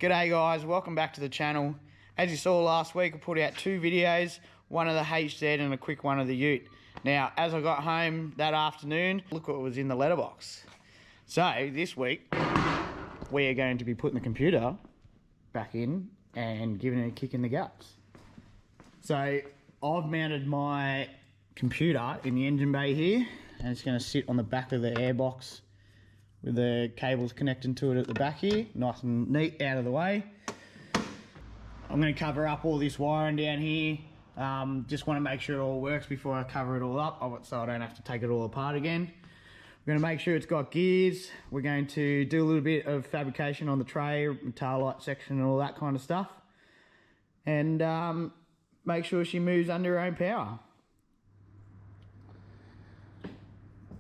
G'day guys, welcome back to the channel. As you saw last week, I put out 2 videos, one of the HZ and a quick one of the Ute. Now, as I got home that afternoon, look what was in the letterbox. So, this week, we are going to be putting the computer back in and giving it a kick in the guts. So, I've mounted my computer in the engine bay here, and it's going to sit on the back of the airbox with the cables connecting to it at the back here, nice and neat, out of the way. I'm going to cover up all this wiring down here. Just want to make sure it all works before I cover it all up, so I don't have to take it all apart again. We're going to make sure it's got gears. We're going to do a little bit of fabrication on the tray, tail light section and all that kind of stuff. And make sure she moves under her own power.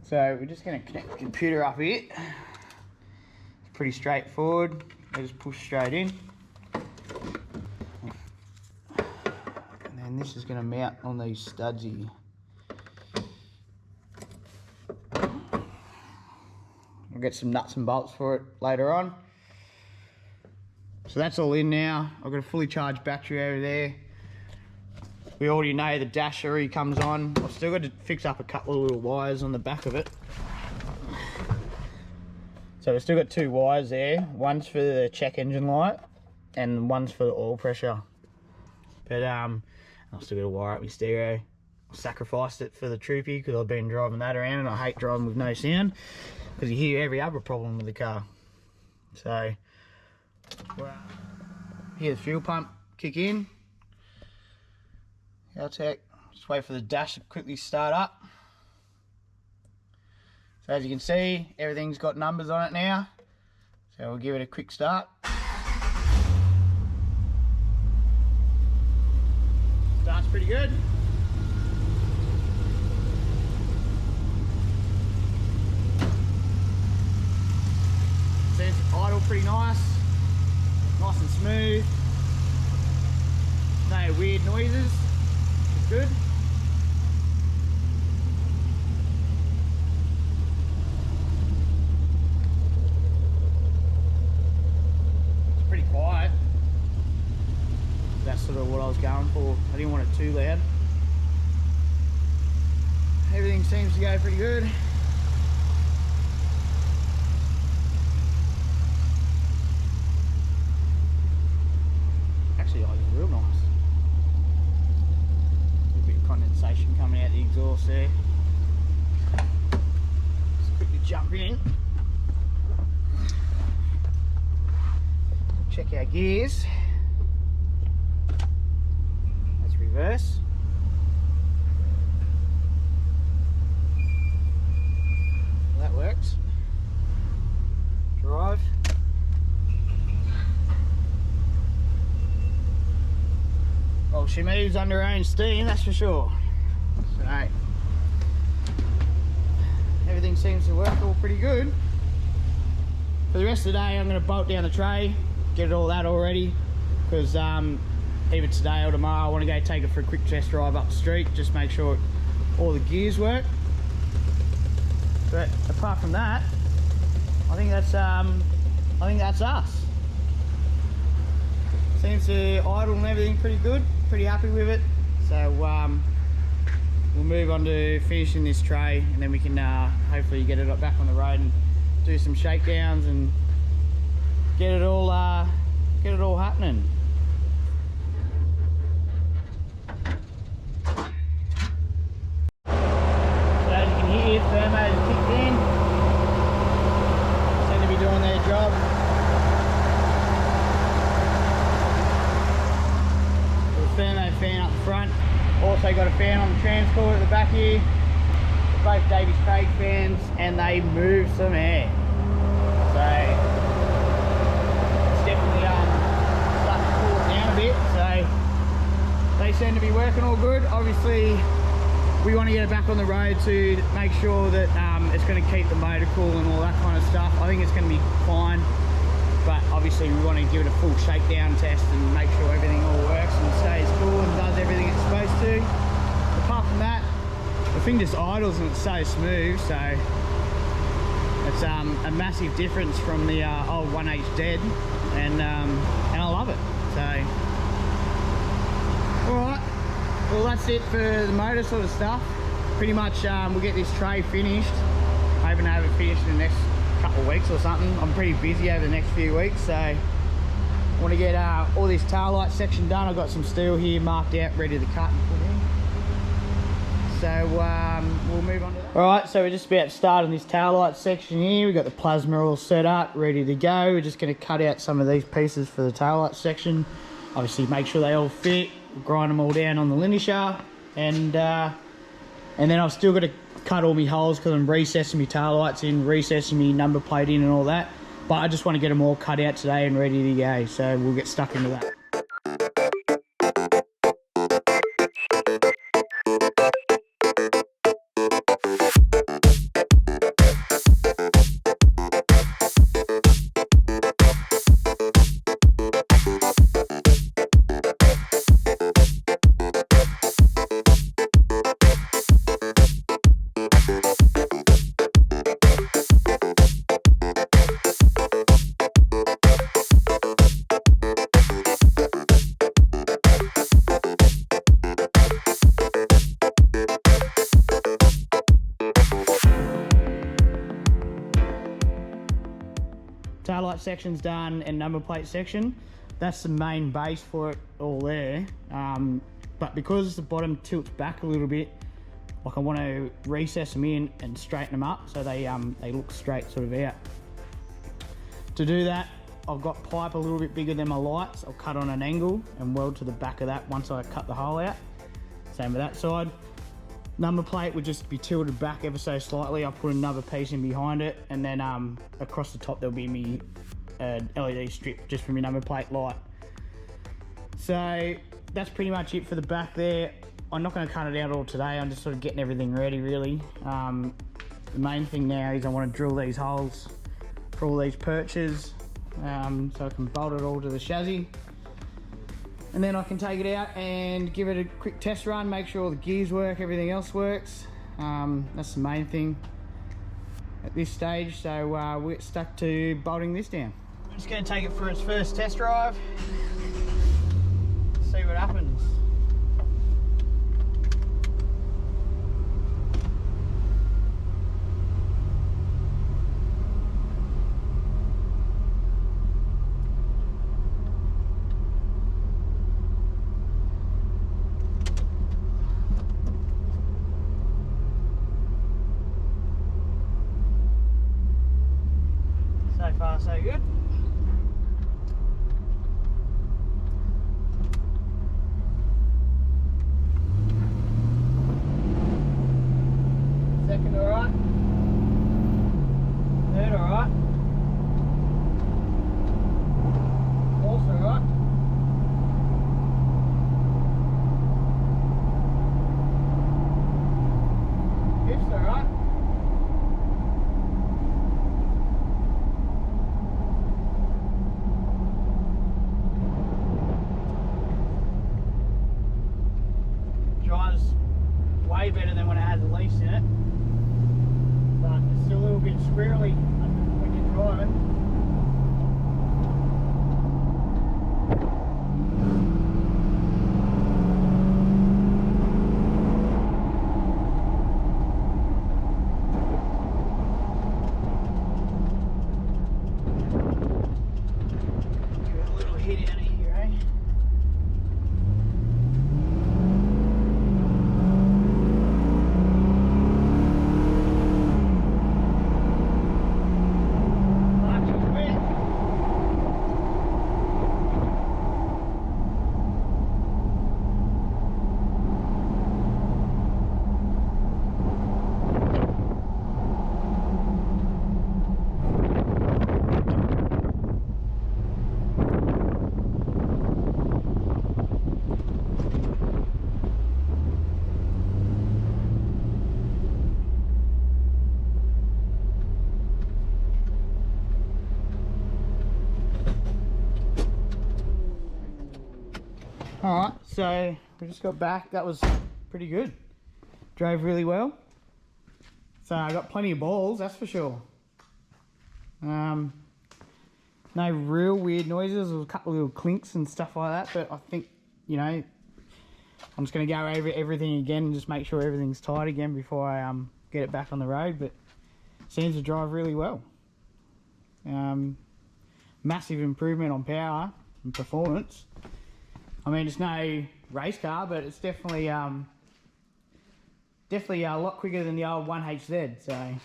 So we're just going to connect the computer up here. It's pretty straightforward. I just push straight in. And then this is going to mount on these studs here. I'll get some nuts and bolts for it later on. So that's all in now. I've got a fully charged battery over there. We already know the dash already comes on. I've still got to fix up a couple of little wires on the back of it. So we've still got 2 wires there. One's for the check engine light and one's for the oil pressure. But I've still got to wire up my stereo. I sacrificed it for the Troopy because I've been driving that around and I hate driving with no sound because you hear every other problem with the car. So, hear the fuel pump kick in. Tech, just wait for the dash to quickly start up. So as you can see, everything's got numbers on it now. So we'll give it a quick start. Starts pretty good. So it's idle pretty nice and smooth. No weird noises. Good. It's pretty quiet. That's sort of what I was going for. I didn't want it too loud. Everything seems to go pretty good. Actually, I was real nice. Condensation coming out the exhaust there. Just quickly jump in. Check our gears. That's reverse. That works. Drive. Well, she moves under her own steam, that's for sure. So, everything seems to work all pretty good. For the rest of the day, I'm going to bolt down the tray, get it all that already, because either today or tomorrow, I want to go take it for a quick test drive up the street, just make sure all the gears work. But apart from that, I think that's us. Seems to idle and everything pretty good, pretty happy with it. So we'll move on to finishing this tray and then we can hopefully get it back on the road and do some shakedowns and get it all happening. So as you can hear, thermos kicked in. Seem to be doing their job. Thermo fan up the front. Also got a fan on the transport at the back here. They're both Davies Craig fans and they move some air. So it's definitely starting to cool it down a bit. So they seem to be working all good. Obviously we want to get it back on the road to make sure that it's going to keep the motor cool and all that kind of stuff. I think it's going to be fine. But obviously we want to give it a full shakedown test and make sure everything all works and stays cool and does everything it's supposed to. Apart from that, the thing just idles and it's so smooth, so it's a massive difference from the old 1H dead. and I love it. So, all right. Well, that's it for the motor sort of stuff. Pretty much, we'll get this tray finished. Hoping to have it finished in the next couple of weeks or something. I'm pretty busy over the next few weeks, so I want to get all this tail light section done. I've got some steel here marked out, ready to cut and put in. So we'll move on to that. All right, so we're just about to start on this tail light section here. We've got the plasma all set up, ready to go. We're just going to cut out some of these pieces for the tail light section. Obviously, make sure they all fit. Grind them all down on the linear shaft, and then I've still got to cut all my holes because I'm recessing my tail lights in, recessing my number plate in and all that. But I just want to get them all cut out today and ready to go, so we'll get stuck into that. Tail light section's done and number plate section. That's the main base for it all there. But because the bottom tilts back a little bit, like I want to recess them in and straighten them up so they look straight sort of out. To do that, I've got pipe a little bit bigger than my lights. I'll cut on an angle and weld to the back of that once I cut the hole out. Same with that side. Number plate would just be tilted back ever so slightly. I'll put another piece in behind it, and then across the top there'll be me LED strip just for my number plate light. So that's pretty much it for the back there. I'm not going to cut it out all today. I'm just sort of getting everything ready, really. The main thing now is I want to drill these holes for all these perches, so I can bolt it all to the chassis. And then I can take it out and give it a quick test run, make sure all the gears work, everything else works. That's the main thing at this stage. So we'll get stuck to bolting this down. I'm just going to take it for its first test drive, see what happens. So far, so good. Second alright. Third alright. Fourth alright. Fifth alright. Drives way better than when it had the lease in it, but it's still a little bit squirrely when you're driving. Give it a little hit out of here, eh? Alright, so we just got back. That was pretty good. Drove really well. So I got plenty of balls, that's for sure. No real weird noises. There was a couple of little clinks and stuff like that, but I think, you know, I'm just going to go over everything again and just make sure everything's tight again before I get it back on the road, but it seems to drive really well. Massive improvement on power and performance. I mean, it's no race car, but it's definitely definitely a lot quicker than the old 1HZ, so.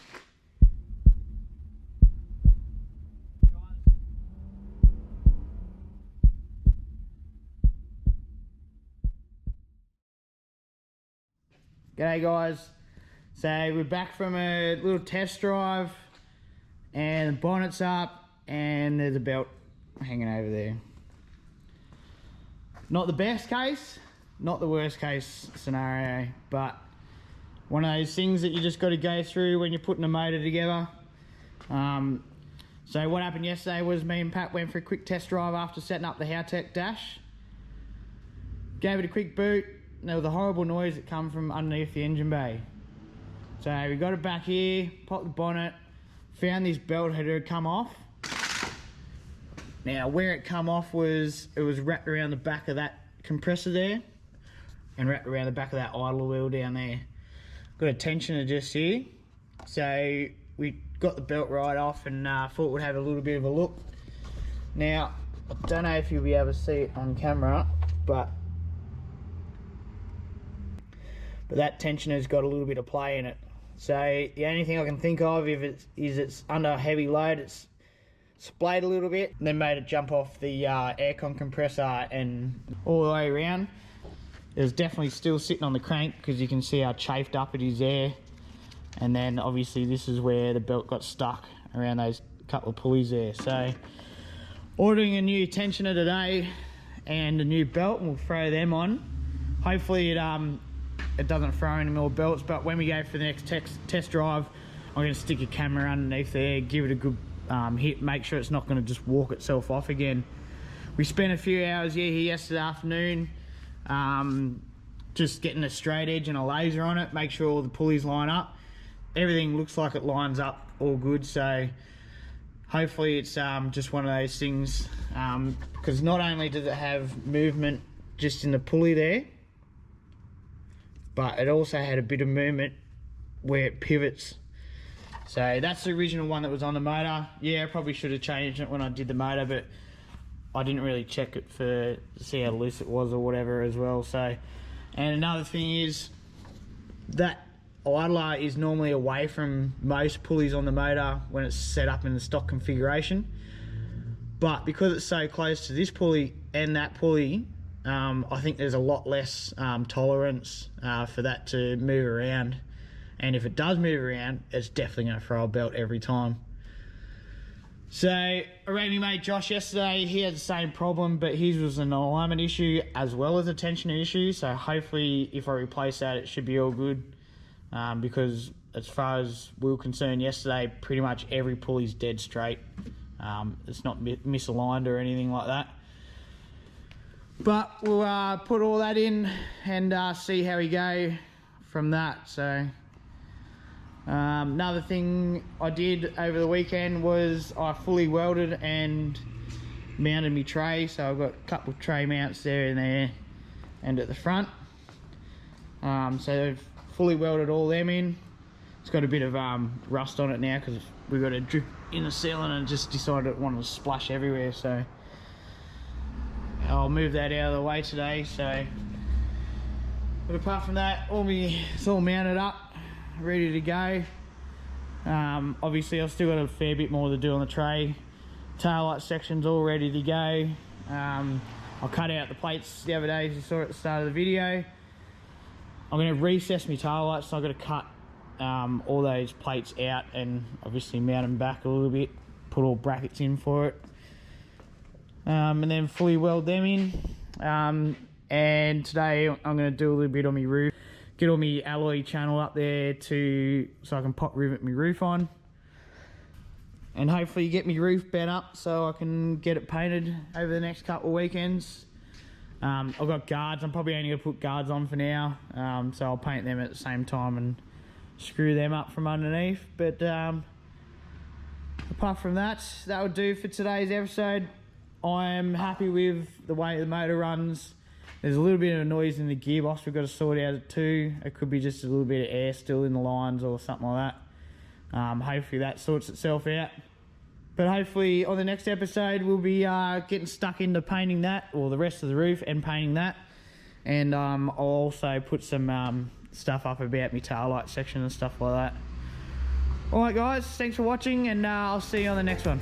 G'day guys, so we're back from a little test drive and the bonnet's up and there's a belt hanging over there. Not the best case, not the worst case scenario, but one of those things that you just got to go through when you're putting a motor together. So what happened yesterday was me and Pat went for a quick test drive after setting up the Howtech dash. Gave it a quick boot. And there was a horrible noise that come from underneath the engine bay. So we got it back here, popped the bonnet, found this belt had come off. Now where it come off was, it was wrapped around the back of that compressor there and wrapped around the back of that idler wheel down there. Got a tensioner just here. So we got the belt right off and thought we'd have a little bit of a look. Now, I don't know if you'll be able to see it on camera, but that tensioner's got a little bit of play in it. So the only thing I can think of if it's under heavy load, it's splayed a little bit and then made it jump off the aircon compressor and all the way around. It was definitely still sitting on the crank because you can see how chafed up it is there. And then obviously this is where the belt got stuck around those couple of pulleys there. So ordering a new tensioner today and a new belt, and we'll throw them on. Hopefully it doesn't throw any more belts, but when we go for the next test drive, I'm going to stick a camera underneath there, give it a good hit, make sure it's not going to just walk itself off again. We spent a few hours here yesterday afternoon just getting a straight edge and a laser on it, make sure all the pulleys line up. Everything looks like it lines up all good, so hopefully it's just one of those things, because not only does it have movement just in the pulley there, but it also had a bit of movement where it pivots. So that's the original one that was on the motor. Yeah, I probably should have changed it when I did the motor, but I didn't really check it to see how loose it was or whatever as well. So, and another thing is that idler is normally away from most pulleys on the motor when it's set up in the stock configuration. But because it's so close to this pulley and that pulley, I think there's a lot less tolerance for that to move around, and if it does move around, it's definitely going to throw a belt every time. So I rang my mate Josh yesterday. He had the same problem, but his was an alignment issue as well as a tensioner issue. So hopefully if I replace that, it should be all good, because as far as we were concerned yesterday, pretty much every pulley's dead straight. It's not misaligned or anything like that. But we'll put all that in and see how we go from that. So another thing I did over the weekend was I fully welded and mounted my tray. So I've got a couple of tray mounts there and there and at the front. So I've fully welded all them in. It's got a bit of rust on it now because we've got a drip in the ceiling and just decided it wanted to splash everywhere. So I'll move that out of the way today. So, but apart from that, it's all mounted up, ready to go. Obviously I've still got a fair bit more to do on the tray. Taillight section's all ready to go. I cut out the plates the other day, as you saw at the start of the video. I'm going to recess my taillights, so I've got to cut all those plates out and obviously mount them back a little bit, put all brackets in for it. And then fully weld them in. And today I'm going to do a little bit on my roof, get all my alloy channel up there so I can pop rivet my roof on, and hopefully get my roof bent up so I can get it painted over the next couple of weekends. I've got guards. I'm probably only going to put guards on for now, so I'll paint them at the same time and screw them up from underneath. But apart from that, that would do for today's episode. I'm happy with the way the motor runs. There's a little bit of noise in the gearbox we've got to sort out too. It could be just a little bit of air still in the lines or something like that. Hopefully that sorts itself out. But hopefully on the next episode we'll be getting stuck into painting that, or the rest of the roof and painting that. And I'll also put some stuff up about my tail light section and stuff like that. Alright guys, thanks for watching, and I'll see you on the next one.